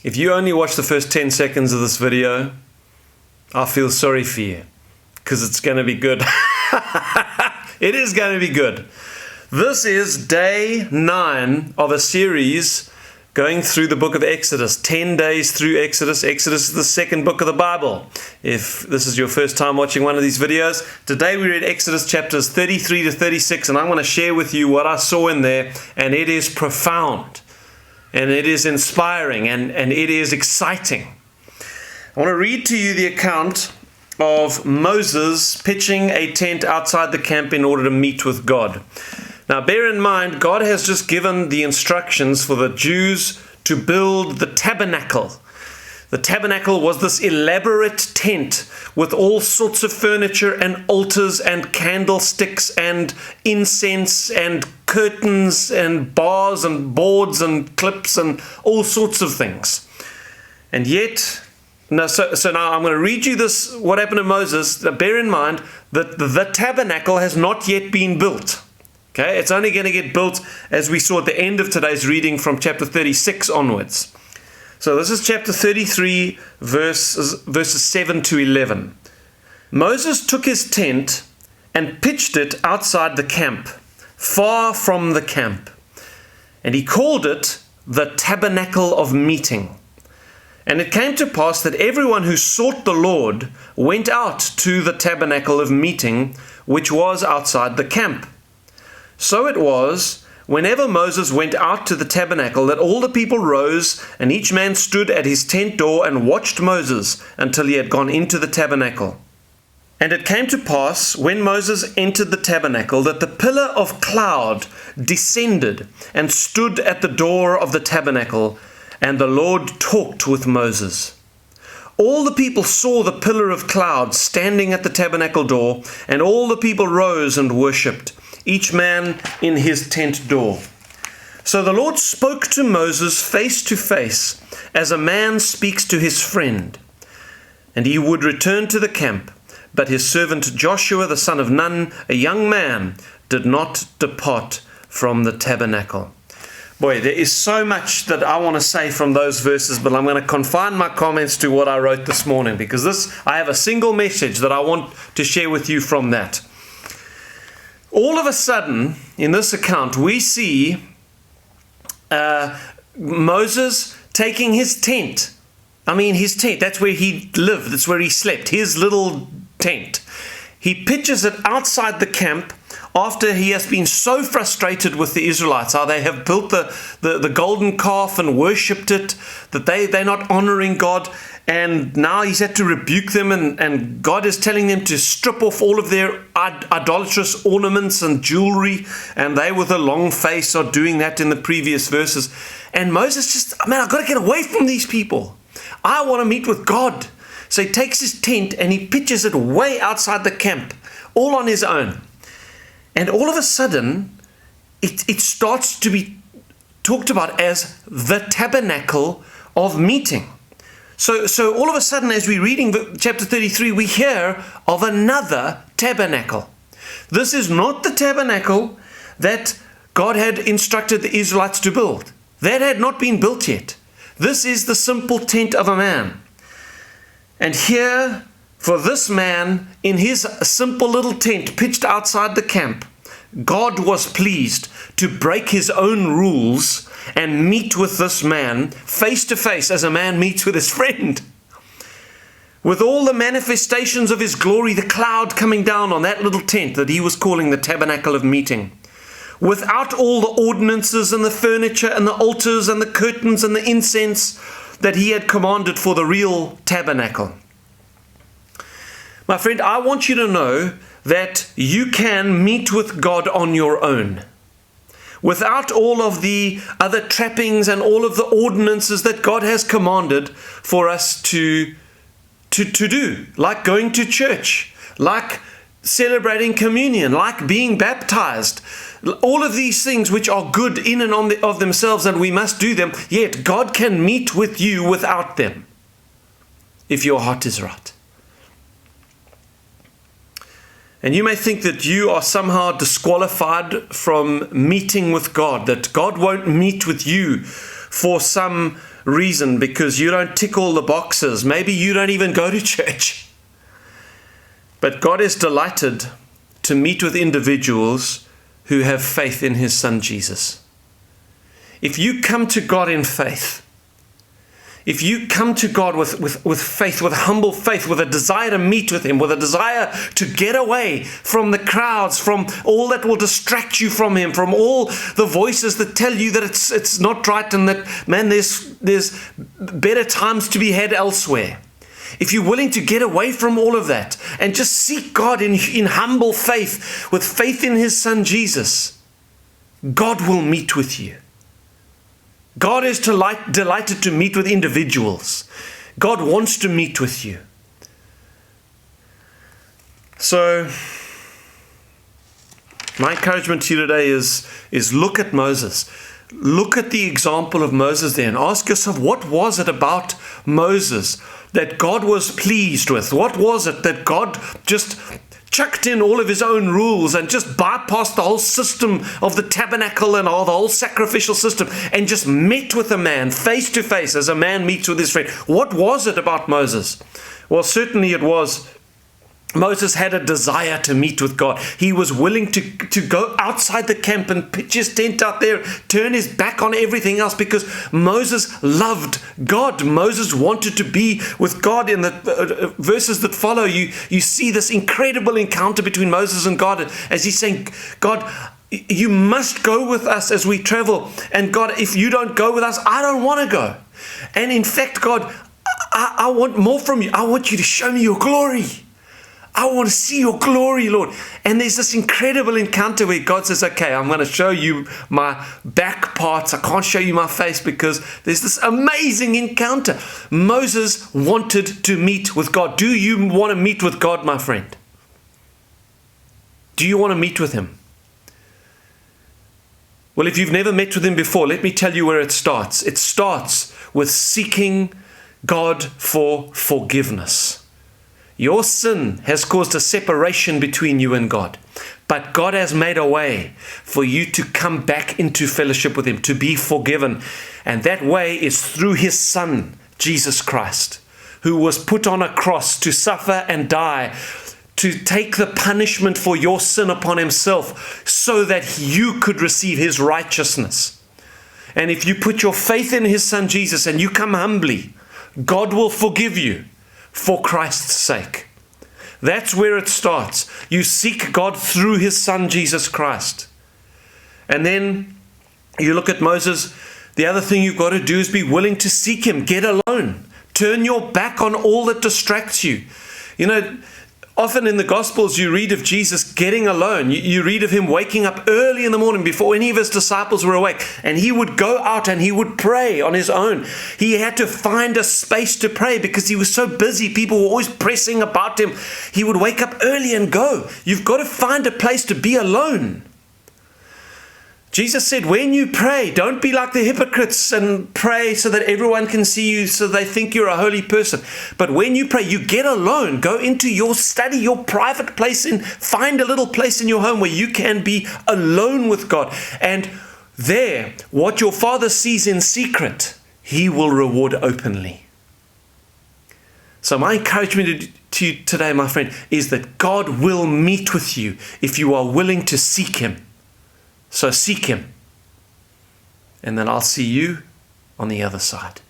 If you only watch the first 10 seconds of this video, I feel sorry for you, because it's going to be good. It is going to be good. This is day 9 of a series going through the book of Exodus. 10 days through Exodus. Exodus is the second book of the Bible. If this is your first time watching one of these videos, today we read Exodus chapters 33 to 36, and I'm going to share with you what I saw in there, and it is profound, and it is inspiring, and it is exciting. I want to read to you the account of Moses pitching a tent outside the camp in order to meet with God. Now, bear in mind, God has just given the instructions for the Jews to build the tabernacle. The tabernacle was this elaborate tent with all sorts of furniture and altars and candlesticks and incense and curtains and bars and boards and clips and all sorts of things. And yet, so now I'm going to read you this, what happened to Moses. Bear in mind that the tabernacle has not yet been built. Okay, it's only going to get built, as we saw at the end of today's reading, from chapter 36 onwards. So this is chapter 33, verses 7 to 11. Moses took his tent and pitched it outside the camp, far from the camp. And he called it the tabernacle of meeting. And it came to pass that everyone who sought the Lord went out to the tabernacle of meeting, which was outside the camp. So it was, whenever Moses went out to the tabernacle, that all the people rose, and each man stood at his tent door and watched Moses until he had gone into the tabernacle. And it came to pass, when Moses entered the tabernacle, that the pillar of cloud descended and stood at the door of the tabernacle, and the Lord talked with Moses. All the people saw the pillar of cloud standing at the tabernacle door, and all the people rose and worshipped, each man in his tent door. So the Lord spoke to Moses face to face, as a man speaks to his friend. And he would return to the camp, but his servant Joshua the son of Nun, a young man, did not depart from the tabernacle. Boy, there is so much that I want to say from those verses, but I'm going to confine my comments to what I wrote this morning, because I have a single message that I want to share with you from that. All of a sudden, in this account, we see Moses taking his tent. I mean, his tent, that's where he lived, that's where he slept, his little tent. He pitches it outside the camp after he has been so frustrated with the Israelites, how they have built the golden calf and worshipped it, that they're not honoring God. And now he's had to rebuke them, and God is telling them to strip off all of their idolatrous ornaments and jewelry, and they with a long face are doing that in the previous verses. And Moses I've got to get away from these people. I want to meet with God. So he takes his tent and he pitches it way outside the camp, all on his own. And all of a sudden, it starts to be talked about as the tabernacle of meeting. So all of a sudden, as we're reading chapter 33, we hear of another tabernacle. This is not the tabernacle that God had instructed the Israelites to build. That had not been built yet. This is the simple tent of a man. And here, for this man, in his simple little tent pitched outside the camp, God was pleased to break his own rules and meet with this man face to face, as a man meets with his friend. With all the manifestations of his glory, the cloud coming down on that little tent that he was calling the tabernacle of meeting. Without all the ordinances and the furniture and the altars and the curtains and the incense that he had commanded for the real tabernacle. My friend, I want you to know that you can meet with God on your own, without all of the other trappings and all of the ordinances that God has commanded for us to do, like going to church, like celebrating communion, like being baptized. All of these things which are good in and of themselves, and we must do them, yet God can meet with you without them, if your heart is right. And you may think that you are somehow disqualified from meeting with God, that God won't meet with you for some reason because you don't tick all the boxes. Maybe you don't even go to church. But God is delighted to meet with individuals who have faith in his Son Jesus. If you come to God in faith, if you come to God with faith, with humble faith, with a desire to meet with him, with a desire to get away from the crowds, from all that will distract you from him, from all the voices that tell you that it's not right and that, man, there's better times to be had elsewhere. If you're willing to get away from all of that and just seek God in humble faith, with faith in his Son Jesus, God will meet with you. God is delighted to meet with individuals. God wants to meet with you. So, my encouragement to you today is look at Moses. Look at the example of Moses there and ask yourself, what was it about Moses that God was pleased with? What was it that God just chucked in all of his own rules and just bypassed the whole system of the tabernacle and all the whole sacrificial system and just met with a man face to face as a man meets with his friend? What was it about Moses? Well, certainly it was Moses had a desire to meet with God. He was willing to go outside the camp and pitch his tent out there, turn his back on everything else, because Moses loved God. Moses wanted to be with God. In the verses that follow, you see this incredible encounter between Moses and God as he's saying, God, you must go with us as we travel. And God, if you don't go with us, I don't want to go. And in fact, God, I want more from you. I want you to show me your glory. I want to see your glory, Lord. And there's this incredible encounter where God says, okay, I'm going to show you my back parts. I can't show you my face because there's this amazing encounter. Moses wanted to meet with God. Do you want to meet with God, my friend? Do you want to meet with him? Well, if you've never met with him before, let me tell you where it starts. It starts with seeking God for forgiveness. Your sin has caused a separation between you and God. But God has made a way for you to come back into fellowship with him, to be forgiven. And that way is through his Son, Jesus Christ, who was put on a cross to suffer and die, to take the punishment for your sin upon himself so that you could receive his righteousness. And if you put your faith in his Son Jesus and you come humbly, God will forgive you for Christ's sake. That's where it starts. You seek God through his Son Jesus Christ. And then you look at Moses. The other thing you've got to do is be willing to seek him. Get alone. Turn your back on all that distracts you. You know, often in the Gospels you read of Jesus getting alone. You read of him waking up early in the morning before any of his disciples were awake. And he would go out and he would pray on his own. He had to find a space to pray because he was so busy. People were always pressing about him. He would wake up early and go. You've got to find a place to be alone. Jesus said, when you pray, don't be like the hypocrites and pray so that everyone can see you, so they think you're a holy person. But when you pray, you get alone. Go into your study, your private place, and find a little place in your home where you can be alone with God. And there, what your Father sees in secret, he will reward openly. So my encouragement to you today, my friend, is that God will meet with you if you are willing to seek him. So seek him, and then I'll see you on the other side.